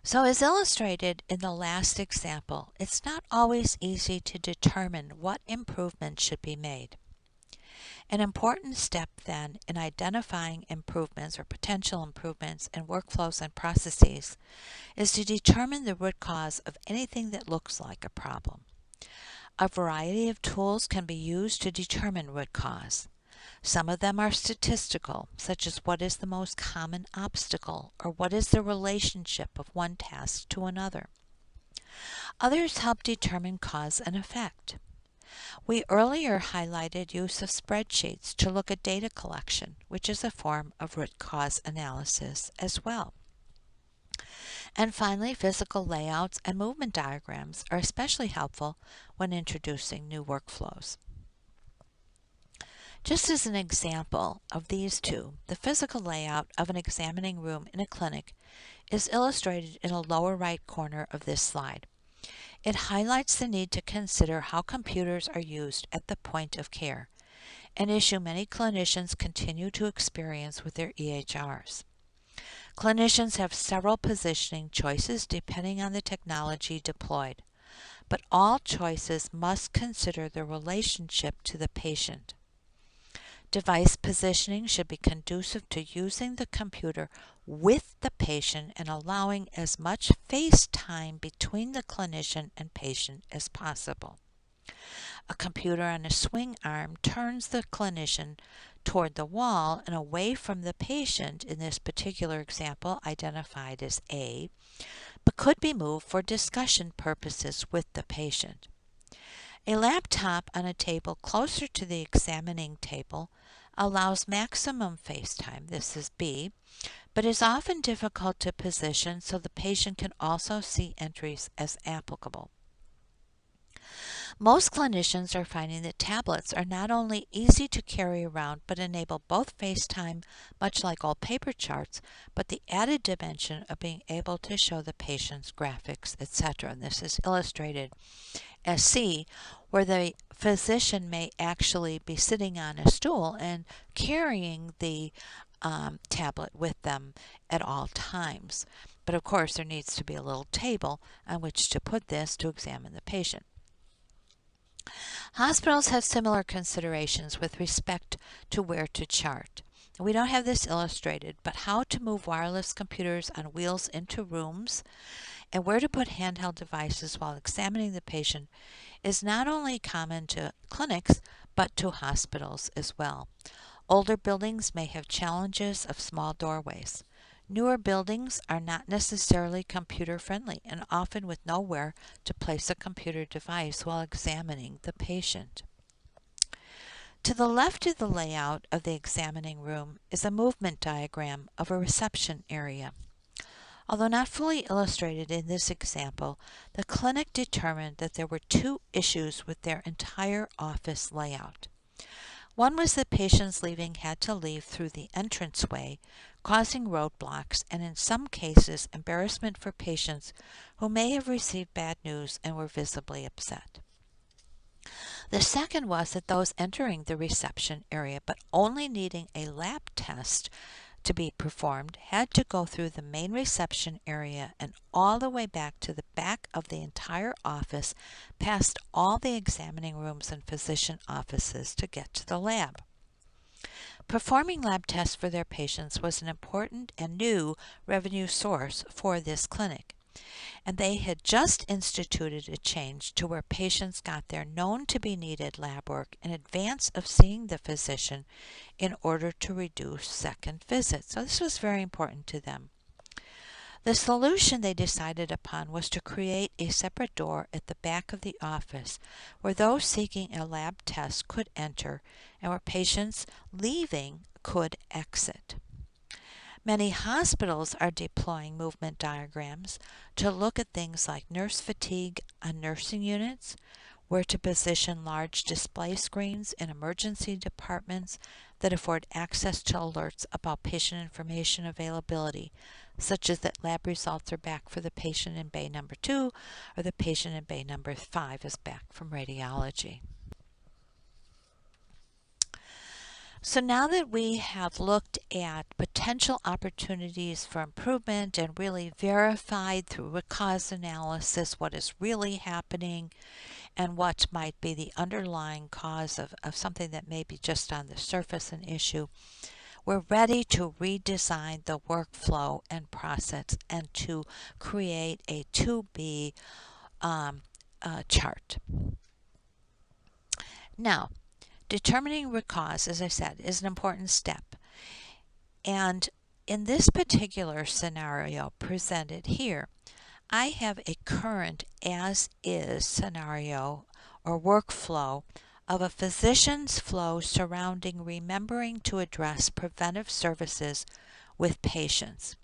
So as illustrated in the last example, it's not always easy to determine what improvements should be made. An important step then in identifying improvements or potential improvements in workflows and processes is to determine the root cause of anything that looks like a problem. A variety of tools can be used to determine root cause. Some of them are statistical, such as what is the most common obstacle or what is the relationship of one task to another. Others help determine cause and effect. We earlier highlighted use of spreadsheets to look at data collection, which is a form of root cause analysis as well. And finally, physical layouts and movement diagrams are especially helpful when introducing new workflows. Just as an example of these two, the physical layout of an examining room in a clinic is illustrated in the lower right corner of this slide. It highlights the need to consider how computers are used at the point of care, an issue many clinicians continue to experience with their EHRs. Clinicians have several positioning choices depending on the technology deployed, but all choices must consider the relationship to the patient. Device positioning should be conducive to using the computer with the patient and allowing as much face time between the clinician and patient as possible. A computer on a swing arm turns the clinician toward the wall and away from the patient, in this particular example identified as A, but could be moved for discussion purposes with the patient. A laptop on a table closer to the examining table allows maximum face time, this is B, but is often difficult to position so the patient can also see entries as applicable. Most clinicians are finding that tablets are not only easy to carry around but enable both FaceTime, much like old paper charts, but the added dimension of being able to show the patient's graphics, etc. And this is illustrated as C, where the physician may actually be sitting on a stool and carrying the tablet with them at all times. But of course, there needs to be a little table on which to put this to examine the patient. Hospitals have similar considerations with respect to where to chart. We don't have this illustrated, but how to move wireless computers on wheels into rooms and where to put handheld devices while examining the patient is not only common to clinics, but to hospitals as well. Older buildings may have challenges of small doorways. Newer buildings are not necessarily computer friendly and often with nowhere to place a computer device while examining the patient. To the left of the layout of the examining room is a movement diagram of a reception area. Although not fully illustrated in this example, the clinic determined that there were two issues with their entire office layout. One was that patients leaving had to leave through the entranceway, causing roadblocks and in some cases embarrassment for patients who may have received bad news and were visibly upset. The second was that those entering the reception area but only needing a lab test to be performed had to go through the main reception area and all the way back to the back of the entire office, past all the examining rooms and physician offices to get to the lab. Performing lab tests for their patients was an important and new revenue source for this clinic, and they had just instituted a change to where patients got their known to be needed lab work in advance of seeing the physician in order to reduce second visits. So this was very important to them. The solution they decided upon was to create a separate door at the back of the office where those seeking a lab test could enter and where patients leaving could exit. Many hospitals are deploying movement diagrams to look at things like nurse fatigue on nursing units, where to position large display screens in emergency departments that afford access to alerts about patient information availability, such as that lab results are back for the patient in bay number 2 or the patient in bay number 5 is back from radiology. So now that we have looked at potential opportunities for improvement and really verified through root cause analysis what is really happening and what might be the underlying cause of something that may be just on the surface an issue, we're ready to redesign the workflow and process and to create a 2B chart. Now, determining root cause, as I said, is an important step. And in this particular scenario presented here, I have a current as-is scenario or workflow of a physician's flow surrounding remembering to address preventive services with patients.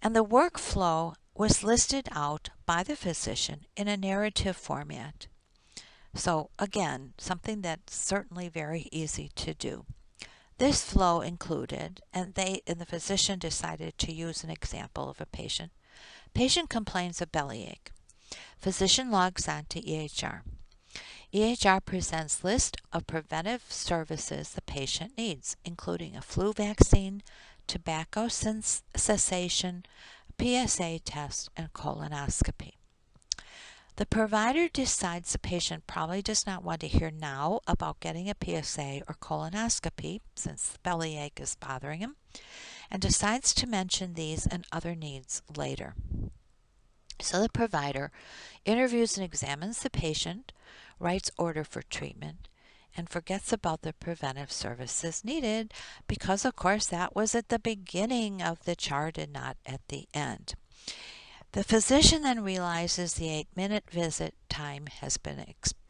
And the workflow was listed out by the physician in a narrative format. So again, something that's certainly very easy to do. This flow included, and the physician decided to use an example of a patient. Patient complains of bellyache. Physician logs on to EHR. EHR presents list of preventive services the patient needs, including a flu vaccine, tobacco cessation, PSA test, and colonoscopy. The provider decides the patient probably does not want to hear now about getting a PSA or colonoscopy, since the bellyache is bothering him, and decides to mention these and other needs later. So the provider interviews and examines the patient, writes order for treatment, and forgets about the preventive services needed because, of course, that was at the beginning of the chart and not at the end. The physician then realizes the 8-minute visit time has been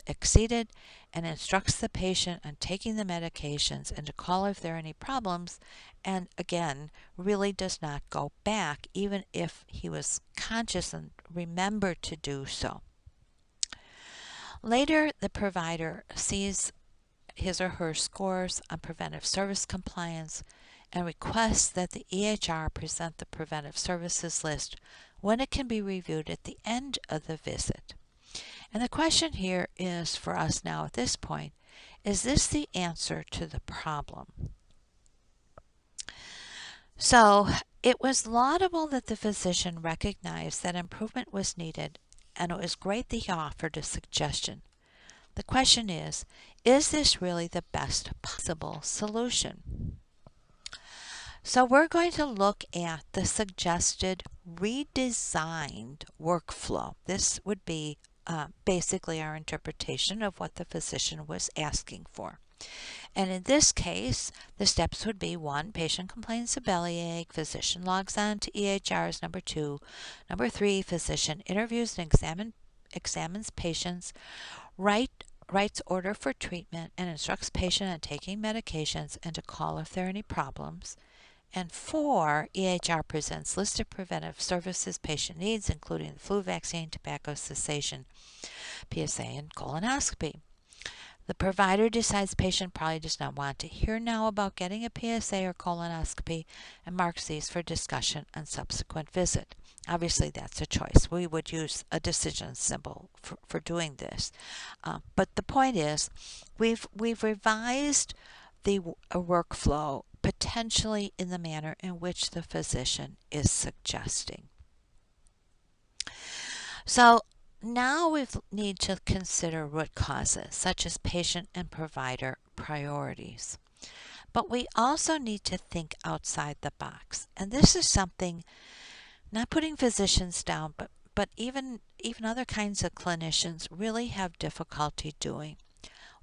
exceeded and instructs the patient on taking the medications and to call if there are any problems, and again, really does not go back even if he was conscious and remembered to do so. Later, the provider sees his or her scores on preventive service compliance and requests that the EHR present the preventive services list when it can be reviewed at the end of the visit. And the question here is for us now at this point, is this the answer to the problem? So it was laudable that the physician recognized that improvement was needed, and it was great that he offered a suggestion. The question is this really the best possible solution? So we're going to look at the suggested redesigned workflow. This would be basically our interpretation of what the physician was asking for. And in this case, the steps would be 1, patient complains of bellyache, physician logs on to EHRs. Number 2. Number 3, physician interviews and examines patients, writes order for treatment, and instructs patient on taking medications and to call if there are any problems. And 4, EHR presents list of preventive services patient needs, including the flu vaccine, tobacco cessation, PSA, and colonoscopy. The provider decides the patient probably does not want to hear now about getting a PSA or colonoscopy and marks these for discussion on subsequent visit. Obviously, that's a choice. We would use a decision symbol for doing this. But the point is, we've revised the workflow potentially in the manner in which the physician is suggesting. So now we need to consider root causes, such as patient and provider priorities. But we also need to think outside the box. And this is something, not putting physicians down, but even other kinds of clinicians really have difficulty doing.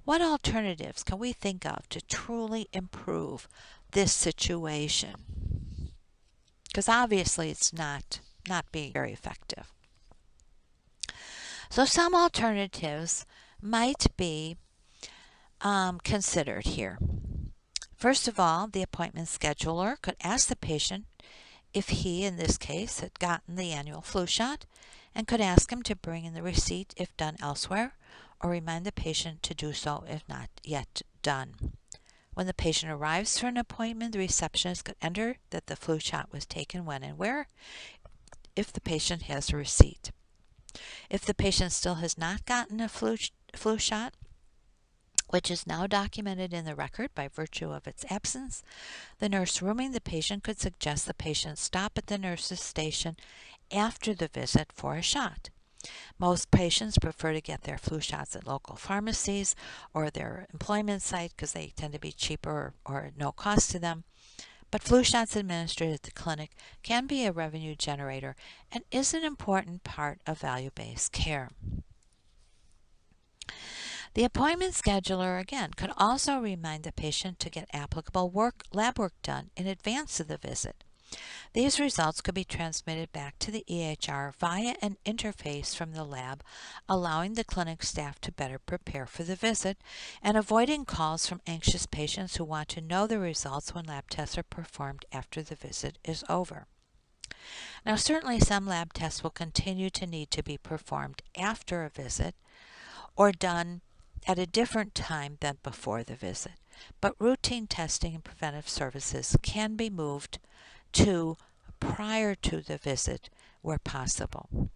What alternatives can we think of to truly improve this situation? Because obviously it's not being very effective. So some alternatives might be considered here. First of all, the appointment scheduler could ask the patient if he, in this case, had gotten the annual flu shot, and could ask him to bring in the receipt if done elsewhere, or remind the patient to do so if not yet done. When the patient arrives for an appointment, the receptionist could enter that the flu shot was taken when and where, if the patient has a receipt. If the patient still has not gotten a flu shot, which is now documented in the record by virtue of its absence. The nurse rooming the patient could suggest the patient stop at the nurse's station after the visit for a shot. Most patients prefer to get their flu shots at local pharmacies or their employment site because they tend to be cheaper or no cost to them. But flu shots administered at the clinic can be a revenue generator and is an important part of value-based care. The appointment scheduler, again, could also remind the patient to get applicable lab work done in advance of the visit. These results could be transmitted back to the EHR via an interface from the lab, allowing the clinic staff to better prepare for the visit and avoiding calls from anxious patients who want to know the results when lab tests are performed after the visit is over. Now, certainly some lab tests will continue to need to be performed after a visit or done at a different time than before the visit, but routine testing and preventive services can be moved to prior to the visit where possible.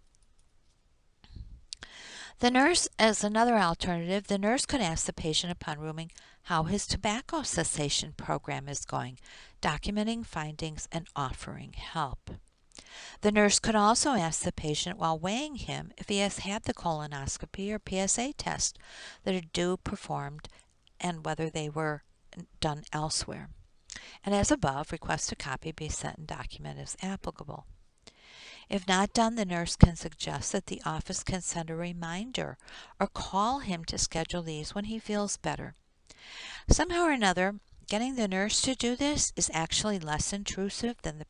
The nurse, as another alternative, the nurse could ask the patient upon rooming how his tobacco cessation program is going, documenting findings and offering help. The nurse could also ask the patient while weighing him if he has had the colonoscopy or PSA test that are due performed and whether they were done elsewhere. And as above, request a copy be sent and document as applicable. If not done, the nurse can suggest that the office can send a reminder or call him to schedule these when he feels better. Somehow or another, getting the nurse to do this is actually less intrusive than the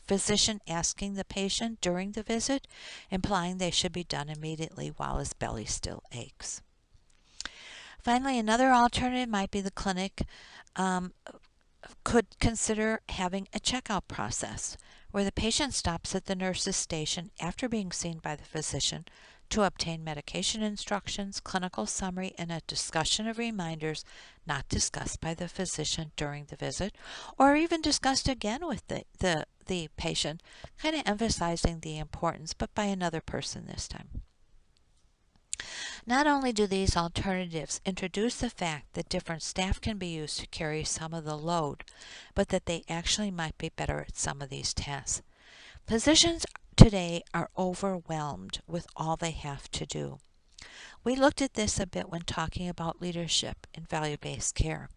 physician asking the patient during the visit, implying they should be done immediately while his belly still aches. Finally, another alternative might be the clinic could consider having a checkout process where the patient stops at the nurse's station after being seen by the physician to obtain medication instructions, clinical summary, and a discussion of reminders not discussed by the physician during the visit, or even discussed again with the patient, kind of emphasizing the importance, but by another person this time. Not only do these alternatives introduce the fact that different staff can be used to carry some of the load, but that they actually might be better at some of these tasks. Physicians today are overwhelmed with all they have to do. We looked at this a bit when talking about leadership in value-based care.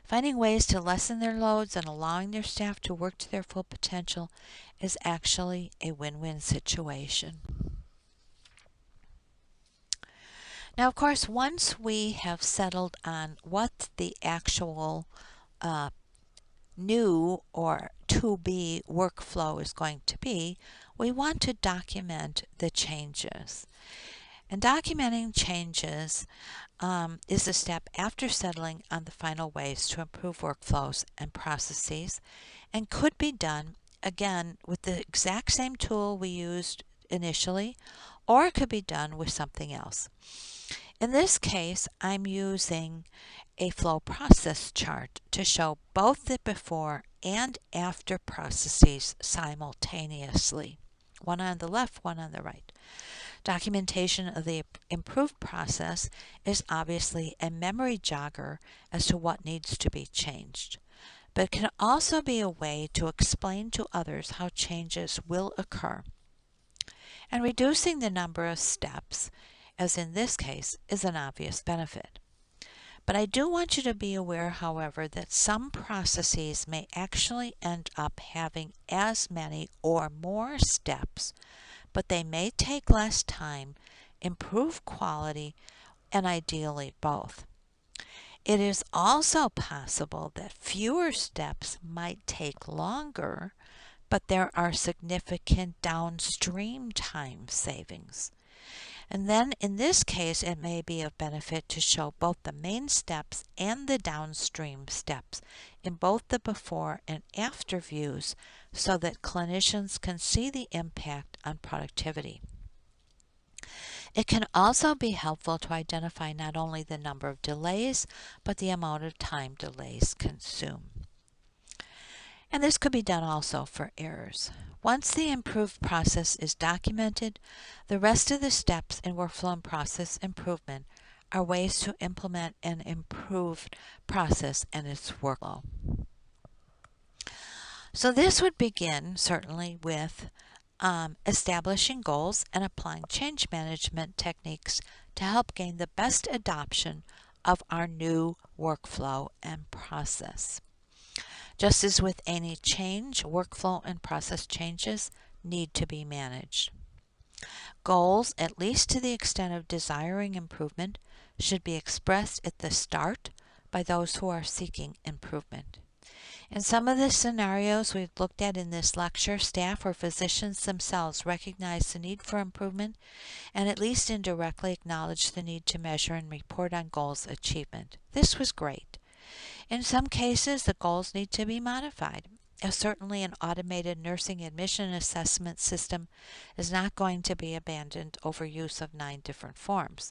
Finding ways to lessen their loads and allowing their staff to work to their full potential is actually a win-win situation. Now, of course, once we have settled on what the actual new or to-be workflow is going to be, we want to document the changes. And documenting changes is a step after settling on the final ways to improve workflows and processes, and could be done, again, with the exact same tool we used initially, or it could be done with something else. In this case, I'm using a flow process chart to show both the before and after processes simultaneously. One on the left, one on the right. Documentation of the improved process is obviously a memory jogger as to what needs to be changed, but it can also be a way to explain to others how changes will occur. And reducing the number of steps, as in this case, is an obvious benefit. But I do want you to be aware, however, that some processes may actually end up having as many or more steps, but they may take less time, improve quality, and ideally both. It is also possible that fewer steps might take longer, but there are significant downstream time savings. And then in this case, it may be of benefit to show both the main steps and the downstream steps in both the before and after views so that clinicians can see the impact on productivity. It can also be helpful to identify not only the number of delays, but the amount of time delays consume. And this could be done also for errors. Once the improved process is documented, the rest of the steps in workflow and process improvement are ways to implement an improved process and its workflow. So this would begin certainly with establishing goals and applying change management techniques to help gain the best adoption of our new workflow and process. Just as with any change, workflow and process changes need to be managed. Goals, at least to the extent of desiring improvement, should be expressed at the start by those who are seeking improvement. In some of the scenarios we've looked at in this lecture, staff or physicians themselves recognize the need for improvement and at least indirectly acknowledge the need to measure and report on goals achievement. This was great. In some cases, the goals need to be modified. Certainly, an automated nursing admission assessment system is not going to be abandoned over use of 9 different forms.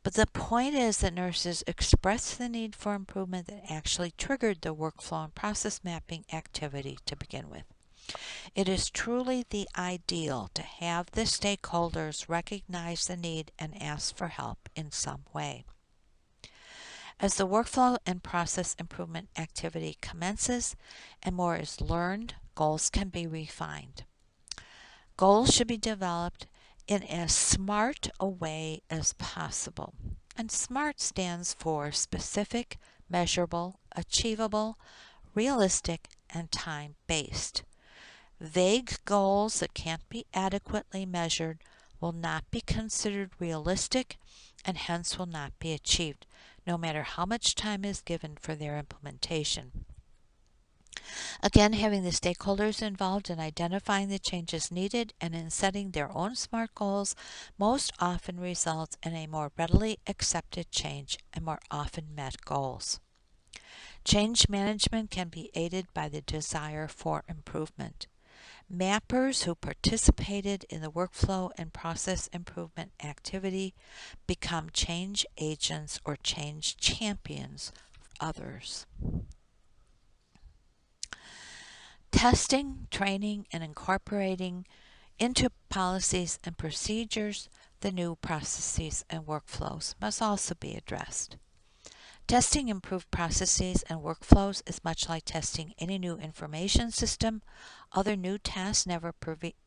But the point is that nurses expressed the need for improvement that actually triggered the workflow and process mapping activity to begin with. It is truly the ideal to have the stakeholders recognize the need and ask for help in some way. As the workflow and process improvement activity commences and more is learned, goals can be refined. Goals should be developed in as smart a way as possible. And SMART stands for specific, measurable, achievable, realistic, and time-based. Vague goals that can't be adequately measured will not be considered realistic and hence will not be achieved, no matter how much time is given for their implementation. Again, having the stakeholders involved in identifying the changes needed and in setting their own SMART goals most often results in a more readily accepted change and more often met goals. Change management can be aided by the desire for improvement. Mappers who participated in the workflow and process improvement activity become change agents or change champions for others. Testing, training, and incorporating into policies and procedures the new processes and workflows must also be addressed. Testing improved processes and workflows is much like testing any new information system, other new tasks never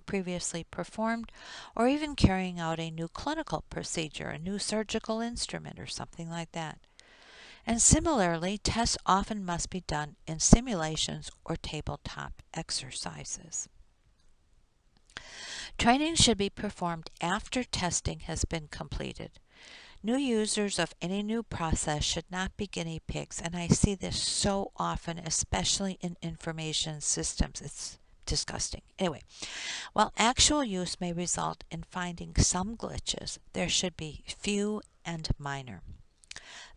previously performed, or even carrying out a new clinical procedure, a new surgical instrument, or something like that. And similarly, tests often must be done in simulations or tabletop exercises. Training should be performed after testing has been completed. New users of any new process should not be guinea pigs, and I see this so often, especially in information systems. It's disgusting. Anyway, while actual use may result in finding some glitches, there should be few and minor.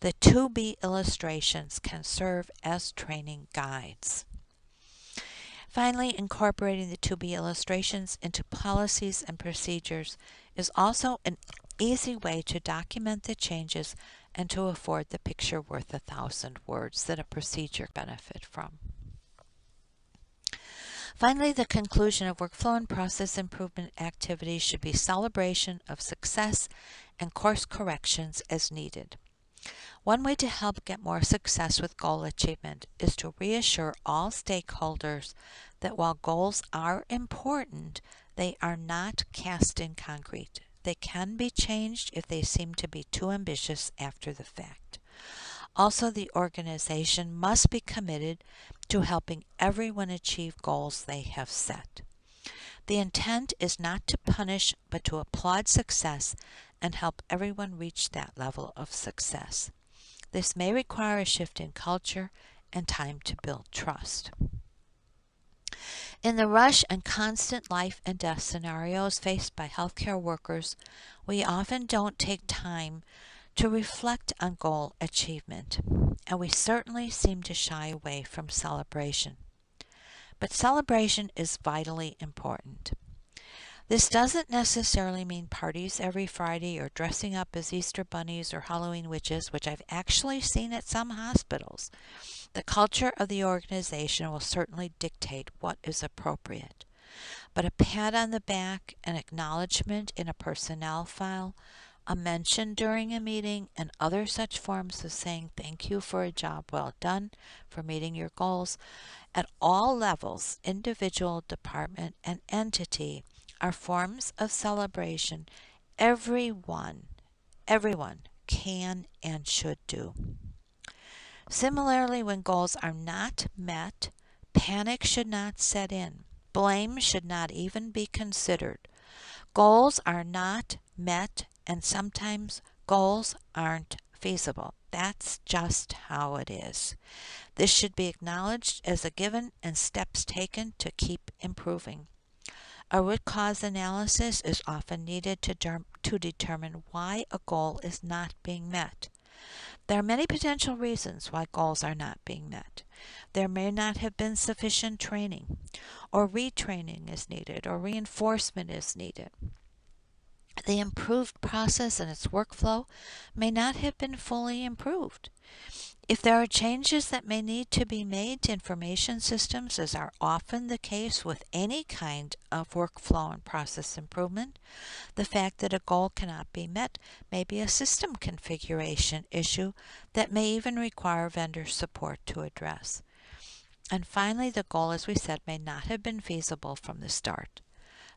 The 2B illustrations can serve as training guides. Finally, incorporating the 2B illustrations into policies and procedures is also an easy way to document the changes and to afford the picture worth 1,000 words that a procedure benefit from. Finally, the conclusion of workflow and process improvement activities should be celebration of success and course corrections as needed. One way to help get more success with goal achievement is to reassure all stakeholders that while goals are important, they are not cast in concrete. They can be changed if they seem to be too ambitious after the fact. Also, the organization must be committed to helping everyone achieve goals they have set. The intent is not to punish, but to applaud success and help everyone reach that level of success. This may require a shift in culture and time to build trust. In the rush and constant life and death scenarios faced by healthcare workers, we often don't take time to reflect on goal achievement, and we certainly seem to shy away from celebration. But celebration is vitally important. This doesn't necessarily mean parties every Friday or dressing up as Easter bunnies or Halloween witches, which I've actually seen at some hospitals. The culture of the organization will certainly dictate what is appropriate. But a pat on the back, an acknowledgement in a personnel file, a mention during a meeting, and other such forms of saying thank you for a job well done, for meeting your goals, at all levels, individual, department, and entity, are forms of celebration everyone can and should do. Similarly, when goals are not met, panic should not set in. Blame should not even be considered. Goals are not met, and sometimes goals aren't feasible. That's just how it is. This should be acknowledged as a given and steps taken to keep improving. A root cause analysis is often needed to determine why a goal is not being met. There are many potential reasons why goals are not being met. There may not have been sufficient training, or retraining is needed, or reinforcement is needed. The improved process and its workflow may not have been fully improved. If there are changes that may need to be made to information systems, as are often the case with any kind of workflow and process improvement, the fact that a goal cannot be met may be a system configuration issue that may even require vendor support to address. And finally, the goal, as we said, may not have been feasible from the start.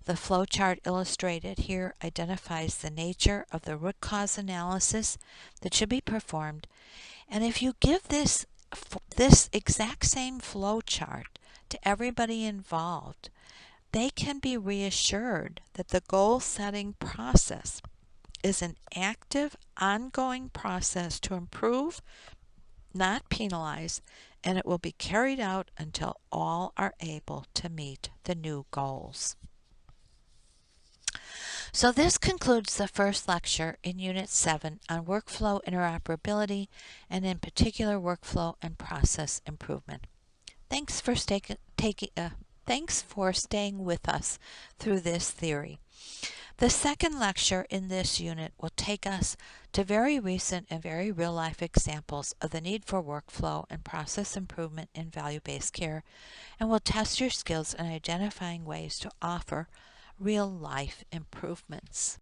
The flowchart illustrated here identifies the nature of the root cause analysis that should be performed, and if you give this exact same flowchart to everybody involved, they can be reassured that the goal-setting process is an active, ongoing process to improve, not penalize, and it will be carried out until all are able to meet the new goals. So this concludes the first lecture in Unit 7 on workflow interoperability, and in particular workflow and process improvement. Thanks for staying with us through this theory. The second lecture in this unit will take us to very recent and very real-life examples of the need for workflow and process improvement in value-based care, and will test your skills in identifying ways to offer real-life improvements.